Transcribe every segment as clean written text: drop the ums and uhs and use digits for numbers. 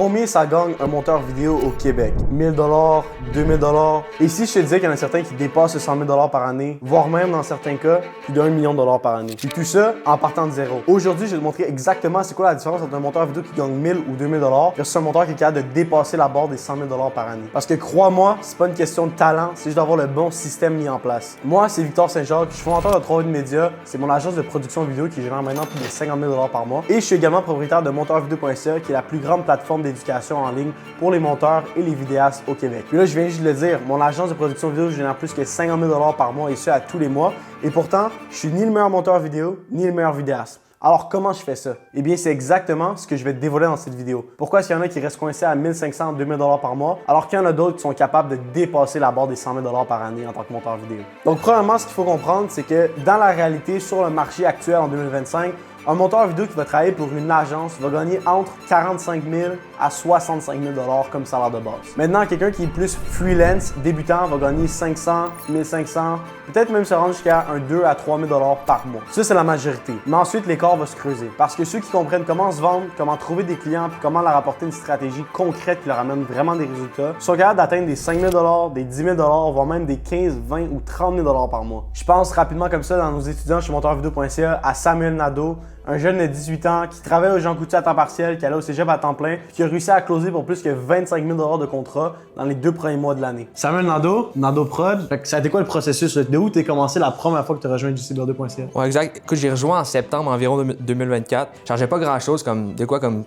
Combien ça gagne un monteur vidéo au Québec? 1000 $, 2000 $. Et si je te disais qu'il y en a certains qui dépassent 100 000 $ par année, voire même dans certains cas, plus d'1 million de dollars par année. Et tout ça en partant de zéro. Aujourd'hui, je vais te montrer exactement c'est quoi la différence entre un monteur vidéo qui gagne 1000 ou 2000 $ versus un monteur qui est capable de dépasser la barre des 100 000 $ par année. Parce que crois-moi, c'est pas une question de talent, c'est juste d'avoir le bon système mis en place. Moi, c'est Victor Saint-Jacques, je suis fondateur de 3 Media, c'est mon agence de production vidéo qui génère maintenant plus de 50 000 $ par mois. Et je suis également propriétaire de monteurvideo.ca qui est la plus grande plateforme d'éducation en ligne pour les monteurs et les vidéastes au Québec. Puis là, je viens juste de le dire, mon agence de production vidéo génère plus que 50 000 $ par mois et ce à tous les mois. Et pourtant, je suis ni le meilleur monteur vidéo, ni le meilleur vidéaste. Alors, comment je fais ça? Eh bien, c'est exactement ce que je vais te dévoiler dans cette vidéo. Pourquoi est-ce qu'il y en a qui restent coincés à 1500, 2000 $ par mois, alors qu'il y en a d'autres qui sont capables de dépasser la barre des 100 000 $ par année en tant que monteur vidéo? Donc, premièrement, ce qu'il faut comprendre, c'est que dans la réalité, sur le marché actuel en 2025, un monteur vidéo qui va travailler pour une agence va gagner entre 45 000 à 65 000 $ comme salaire de base. Maintenant, quelqu'un qui est plus freelance, débutant, va gagner 500, 1500, peut-être même se rendre jusqu'à un 2 à 3 000 $ par mois. Ça, c'est la majorité. Mais ensuite, l'écart va se creuser. Parce que ceux qui comprennent comment se vendre, comment trouver des clients, puis comment leur apporter une stratégie concrète qui leur amène vraiment des résultats, sont capables d'atteindre des 5 000 $, des 10 000 $, voire même des 15, 20 ou 30 000 $ par mois. Je pense rapidement comme ça dans nos étudiants chez monteurvideo.ca à Samuel Nadeau, un jeune de 18 ans qui travaille au Jean Coutu à temps partiel, qui allait au cégep à temps plein, puis qui a réussi à closer pour plus que 25 000 $ de contrat dans les 2 premiers mois de l'année. Samuel Nadeau, Nadeau Prod, ça a été quoi le processus? De où t'es commencé la première fois que tu as rejoint JCBR2.ca? Ouais, exact. Écoute, j'ai rejoint en septembre environ 2024. Je changeais pas grand-chose, comme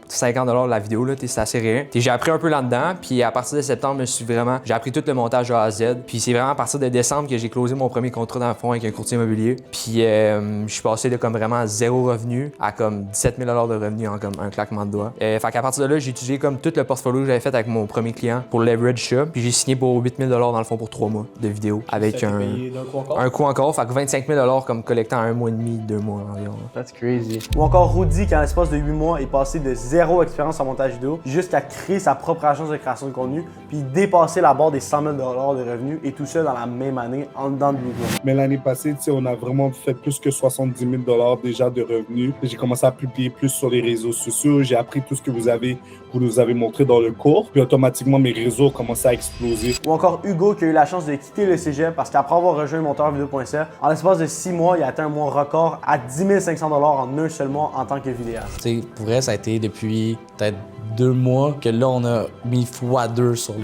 50 $ la vidéo, là, c'est assez rien. J'ai appris un peu là-dedans, puis à partir de septembre, j'ai appris tout le montage A à Z. Puis c'est vraiment à partir de décembre que j'ai closé mon premier contrat dans le fond avec un courtier immobilier. Puis je suis passé de comme vraiment zéro revenu à comme 17 000 $ de revenus en comme un claquement de doigts. Fait qu'à partir de là, j'ai utilisé comme tout le portfolio que j'avais fait avec mon premier client pour leverage ça. Puis j'ai signé pour 8 000 $ dans le fond pour 3 mois de vidéo avec un coût encore. Fait que 25 000 $ comme collectant 1 mois et demi, 2 mois environ. That's crazy. Ou encore Rudy qui en l'espace de 8 mois est passé de zéro expérience en montage vidéo jusqu'à créer sa propre agence de création de contenu puis dépasser la barre des 100 000 $ de revenus et tout ça dans la même année en dedans de 8 mois. Mais l'année passée, on a vraiment fait plus que 70 000 $ déjà de revenus. J'ai commencé à publier plus sur les réseaux sociaux. J'ai appris tout ce que vous nous avez montré dans le cours. Puis automatiquement, mes réseaux ont commencé à exploser. Ou encore Hugo qui a eu la chance de quitter le cégep parce qu'après avoir rejoint monteurvideo.ca, en l'espace de 6 mois, il a atteint un mois record à 10 500 $ en un seul mois en tant que vidéaste. T'sais, pour vrai, ça a été depuis peut-être 2 mois que là, on a mis x2 sur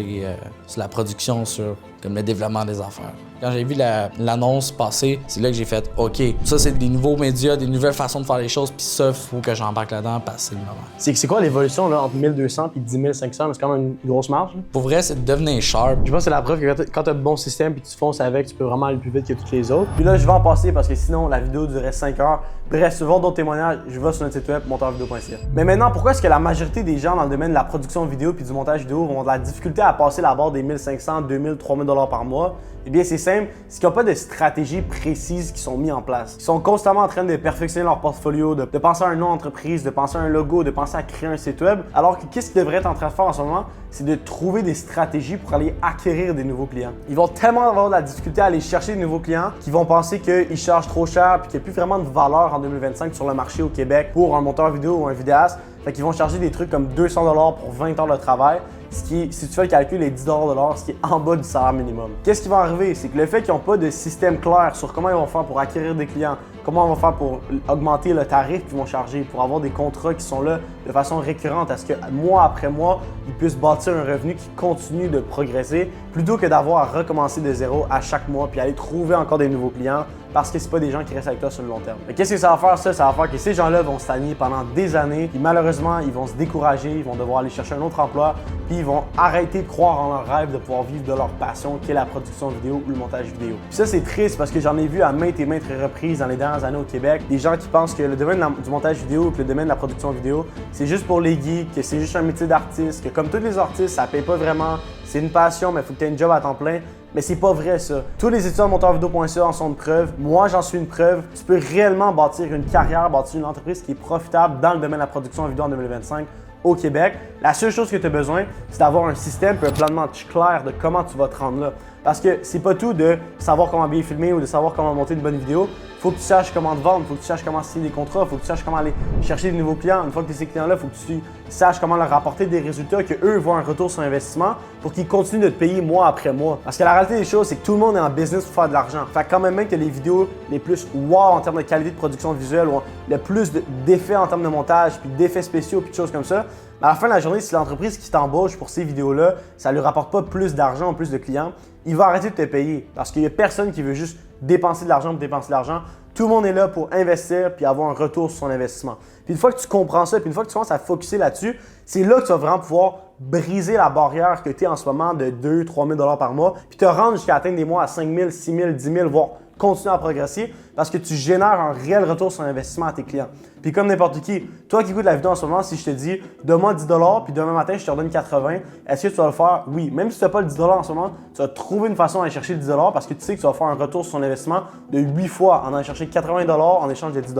la production, sur comme le développement des affaires. Quand j'ai vu l'annonce passer, c'est là que j'ai fait « OK, ça c'est des nouveaux médias, des nouvelles façons de faire les choses, puis ça, il faut que j'embarque là-dedans parce que c'est le moment. » C'est quoi l'évolution là, entre 1200 et 10 500? C'est quand même une grosse marge. Là. Pour vrai, c'est de devenir sharp. Je pense que c'est la preuve que quand tu as un bon système et tu fonces avec, tu peux vraiment aller plus vite que tous les autres. Puis là, je vais en passer parce que sinon, la vidéo durait 5 heures. Bref, si tu veux voir d'autres témoignages, je vais sur notre site web monteurvideo.ca. Mais maintenant, pourquoi est-ce que la majorité des gens dans le domaine de la production vidéo puis du montage vidéo vont avoir de la difficulté à passer la barre des 1500, 2000, 3000 $ par mois? Eh bien, c'est simple, c'est qu'il n'y a pas de stratégie précise qui sont mises en place. Ils sont constamment en train de perfectionner leur portfolio, de penser à un nom d'entreprise, de penser à un logo, de penser à créer un site web. Alors que qu'est-ce qu'ils devraient être en train de faire en ce moment? C'est de trouver des stratégies pour aller acquérir des nouveaux clients. Ils vont tellement avoir de la difficulté à aller chercher de nouveaux clients qu'ils vont penser qu'ils chargent trop cher et qu'il n'y a plus vraiment de valeur en 2025 sur le marché au Québec pour un monteur vidéo ou un vidéaste. Fait qu'ils vont charger des trucs comme 200 $ pour 20 heures de travail. Ce qui, si tu fais le calcul, est 10 $ de l'heure, ce qui est en bas du salaire minimum. Qu'est-ce qui va arriver? C'est que le fait qu'ils n'ont pas de système clair sur comment ils vont faire pour acquérir des clients, comment on va faire pour augmenter le tarif qu'ils vont charger, pour avoir des contrats qui sont là de façon récurrente, à ce que mois après mois, ils puissent bâtir un revenu qui continue de progresser, plutôt que d'avoir à recommencer de zéro à chaque mois puis aller trouver encore des nouveaux clients parce que c'est pas des gens qui restent avec toi sur le long terme. Mais qu'est-ce que ça va faire ça? Ça va faire que ces gens-là vont stagner pendant des années, puis malheureusement, ils vont se décourager, ils vont devoir aller chercher un autre emploi, puis ils vont arrêter de croire en leur rêve de pouvoir vivre de leur passion qui est la production vidéo ou le montage vidéo. Puis ça, c'est triste parce que j'en ai vu à maintes et maintes reprises dans les dernières années au Québec, des gens qui pensent que le domaine du montage vidéo ou que le domaine de la production vidéo, c'est juste pour les geeks, que c'est juste un métier d'artiste, que comme tous les artistes, ça paye pas vraiment, c'est une passion, mais il faut que tu aies une job à temps plein. Mais c'est pas vrai ça. Tous les étudiants de monteurvideo.ca en sont une preuve. Moi, j'en suis une preuve. Tu peux réellement bâtir une carrière, bâtir une entreprise qui est profitable dans le domaine de la production vidéo en 2025 au Québec. La seule chose que tu as besoin, c'est d'avoir un système et un plan de match clair de comment tu vas te rendre là. Parce que c'est pas tout de savoir comment bien filmer ou de savoir comment monter une bonne vidéo. Faut que tu saches comment te vendre, faut que tu saches comment signer des contrats, faut que tu saches comment aller chercher de nouveaux clients. Une fois que tu as ces clients-là, faut que tu saches comment leur apporter des résultats, qu'eux voient un retour sur investissement pour qu'ils continuent de te payer mois après mois. Parce que la réalité des choses, c'est que tout le monde est en business pour faire de l'argent. Fait que quand même que les vidéos les plus wow en termes de qualité de production visuelle ou le plus d'effets en termes de montage, puis d'effets spéciaux, puis de choses comme ça, à la fin de la journée, si l'entreprise qui t'embauche pour ces vidéos-là, ça ne lui rapporte pas plus d'argent ou plus de clients, il va arrêter de te payer parce qu'il n'y a personne qui veut juste dépenser de l'argent pour dépenser de l'argent. Tout le monde est là pour investir puis avoir un retour sur son investissement. Puis une fois que tu comprends ça, puis une fois que tu commences à focusser là-dessus, c'est là que tu vas vraiment pouvoir briser la barrière que tu es en ce moment de 2 000 à 3 000 par mois, puis te rendre jusqu'à atteindre des mois à 5 000, 6 000, 10 000, voire continuer à progresser parce que tu génères un réel retour sur investissement à tes clients. Puis comme n'importe qui, toi qui écoutes la vidéo en ce moment, si je te dis donne-moi 10 $ puis demain matin je te redonne 80, est-ce que tu vas le faire? Oui. Même si tu n'as pas le 10 $ en ce moment, tu vas trouver une façon d'aller chercher le 10 $ parce que tu sais que tu vas faire un retour sur ton investissement de 8 fois en allant chercher 80 $ en échange de 10 $.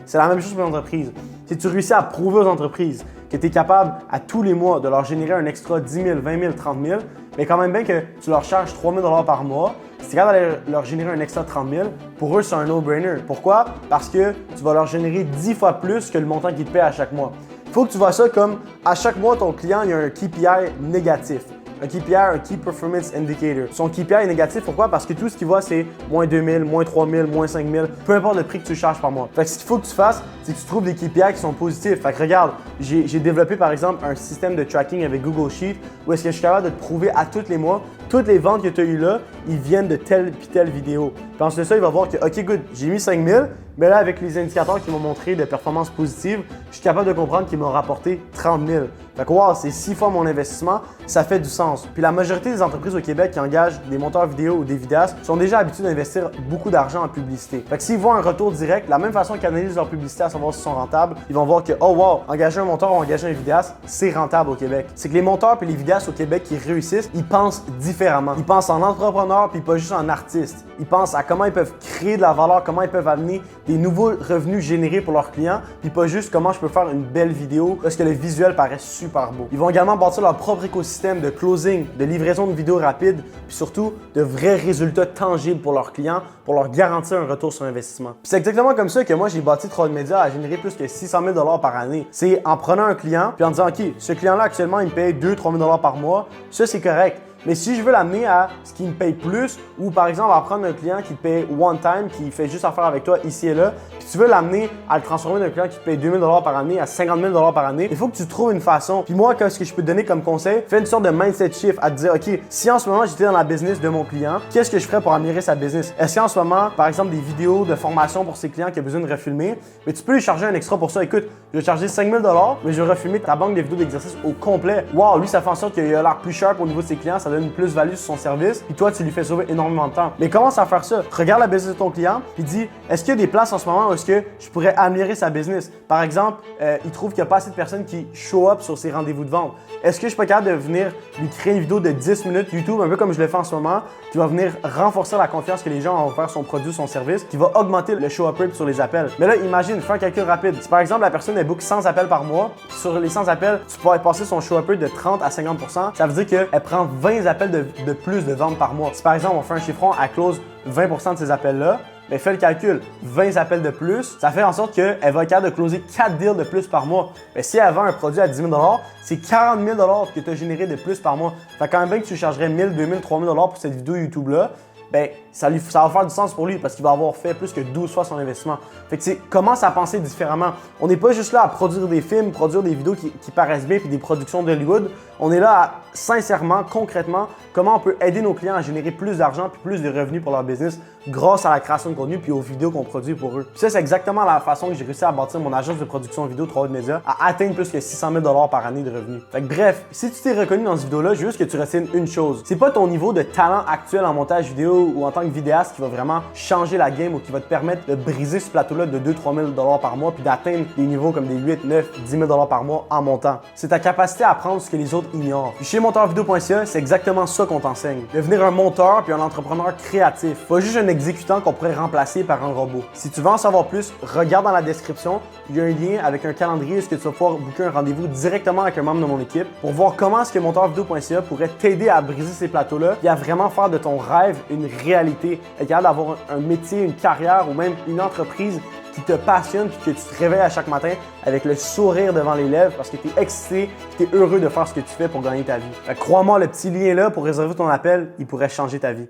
C'est la même chose pour une entreprise. Si tu réussis à prouver aux entreprises que tu es capable à tous les mois de leur générer un extra 10 000, 20 000, 30 000, mais quand même bien que tu leur charges 3 000 $ par mois, si tu es capable d'aller leur générer un extra 30 000, pour eux, c'est un no-brainer. Pourquoi? Parce que tu vas leur générer 10 fois plus que le montant qu'ils te paient à chaque mois. Il faut que tu vois ça comme à chaque mois, ton client il y a un KPI négatif. Un KPI, un Key Performance Indicator. Son KPI est négatif, pourquoi? Parce que tout ce qu'il voit, c'est moins 2000, moins 3000, moins 5000, peu importe le prix que tu charges par mois. Fait que ce qu'il faut que tu fasses, c'est que tu trouves des KPI qui sont positifs. Fait que regarde, j'ai développé par exemple un système de tracking avec Google Sheet où est-ce que je suis capable de te prouver à tous les mois, toutes les ventes que tu as eues là, ils viennent de telle puis telle vidéo. Puis ensuite de ça, il va voir que, OK, good, j'ai mis 5000, mais là, avec les indicateurs qui m'ont montré de performance positive, je suis capable de comprendre qu'ils m'ont rapporté 30 000. Fait que wow, c'est 6 fois mon investissement, ça fait du sens. Puis la majorité des entreprises au Québec qui engagent des monteurs vidéo ou des vidéastes sont déjà habitués d'investir beaucoup d'argent en publicité. Fait que s'ils voient un retour direct, la même façon qu'ils analysent leur publicité à savoir s'ils sont rentables, ils vont voir que, oh wow, engager un monteur ou engager un vidéaste, c'est rentable au Québec. C'est que les monteurs et les vidéastes au Québec qui réussissent, ils pensent différemment. Ils pensent en entrepreneur puis pas juste en artiste. Ils pensent à comment ils peuvent créer de la valeur, comment ils peuvent amener des nouveaux revenus générés pour leurs clients, puis pas juste comment je peux faire une belle vidéo parce que le visuel paraît super beau. Ils vont également bâtir leur propre écosystème de closing, de livraison de vidéos rapides, puis surtout de vrais résultats tangibles pour leurs clients, pour leur garantir un retour sur investissement. Puis c'est exactement comme ça que moi j'ai bâti Troll Media à générer plus que 600 000 $ par année. C'est en prenant un client puis en disant OK, ce client-là actuellement il me paye 2 000 à 3 000 $ par mois, ça c'est correct. Mais si je veux l'amener à ce qui me paye plus, ou par exemple, à prendre un client qui te paye one time, qui fait juste affaire avec toi ici et là, puis tu veux l'amener à le transformer d'un client qui te paye 2 000 $ par année à 50 000 $ par année, il faut que tu trouves une façon. Puis moi, ce que je peux te donner comme conseil, fais une sorte de mindset shift à te dire, OK, si en ce moment j'étais dans la business de mon client, qu'est-ce que je ferais pour améliorer sa business? Est-ce qu'en ce moment, par exemple, des vidéos de formation pour ses clients qui a besoin de refilmer, mais tu peux lui charger un extra pour ça. Écoute, je vais charger 5 000 $, mais je vais refilmer ta banque de vidéos d'exercice au complet. Wow, lui, ça fait en sorte qu'il a l'air plus sharp au niveau de ses clients, ça donne une plus-value sur son service, puis toi, tu lui fais sauver énormément de temps. Mais commence à faire ça. Regarde la business de ton client, puis dis, est-ce qu'il y a des places en ce moment où est-ce que je pourrais améliorer sa business? Par exemple, il trouve qu'il n'y a pas assez de personnes qui show up sur ses rendez-vous de vente. Est-ce que je suis pas capable de venir lui créer une vidéo de 10 minutes YouTube, un peu comme je le fais en ce moment, qui va venir renforcer la confiance que les gens ont envers son produit, son service, qui va augmenter le show-up rate sur les appels. Mais là, imagine, fais un calcul rapide. Si par exemple, la personne elle book 100 appels par mois, puis sur les 100 appels, tu pourrais passer son show-up rate de 30 à 50%, ça veut dire qu'elle prend 20 appels de plus de ventes par mois. Si par exemple, on fait un chiffron, elle close 20% de ces appels-là, mais fais le calcul, 20 appels de plus, ça fait en sorte qu'elle va être capable de closer 4 deals de plus par mois. Mais si elle vend un produit à 10 000 $, c'est 40 000 $ que tu as généré de plus par mois. Fait quand même bien que tu chargerais 1 000, 2 000, 3 000 $ pour cette vidéo YouTube-là, ben, ça va faire du sens pour lui parce qu'il va avoir fait plus que 12 fois son investissement. Fait que commence à penser différemment. On n'est pas juste là à produire des films, produire des vidéos qui paraissent bien puis des productions d'Hollywood. On est là à, sincèrement, concrètement, comment on peut aider nos clients à générer plus d'argent puis plus de revenus pour leur business grâce à la création de contenu puis aux vidéos qu'on produit pour eux. Puis ça, c'est exactement la façon que j'ai réussi à bâtir mon agence de production vidéo Troll Media à atteindre plus que 600 000 $ par année de revenus. Fait que bref, si tu t'es reconnu dans cette vidéo-là, je veux juste que tu retiennes une chose. C'est pas ton niveau de talent actuel en montage vidéo vidéo ou en tant que vidéaste qui va vraiment changer la game ou qui va te permettre de briser ce plateau-là de 2-3 000 $ par mois puis d'atteindre des niveaux comme des 8, 9, 10 000 $ par mois en montant. C'est ta capacité à apprendre ce que les autres ignorent. Puis chez monteurvideo.ca, c'est exactement ça qu'on t'enseigne. Devenir un monteur puis un entrepreneur créatif. Pas juste un exécutant qu'on pourrait remplacer par un robot. Si tu veux en savoir plus, regarde dans la description. Il y a un lien avec un calendrier où tu vas pouvoir booker un rendez-vous directement avec un membre de mon équipe pour voir comment est-ce que monteurvideo.ca pourrait t'aider à briser ces plateaux-là et à vraiment faire de ton rêve une réalité. Être capable d'avoir un métier, une carrière ou même une entreprise qui te passionne puis que tu te réveilles à chaque matin avec le sourire devant les lèvres parce que tu es excité et tu es heureux de faire ce que tu fais pour gagner ta vie. Crois-moi, le petit lien là pour réserver ton appel, il pourrait changer ta vie.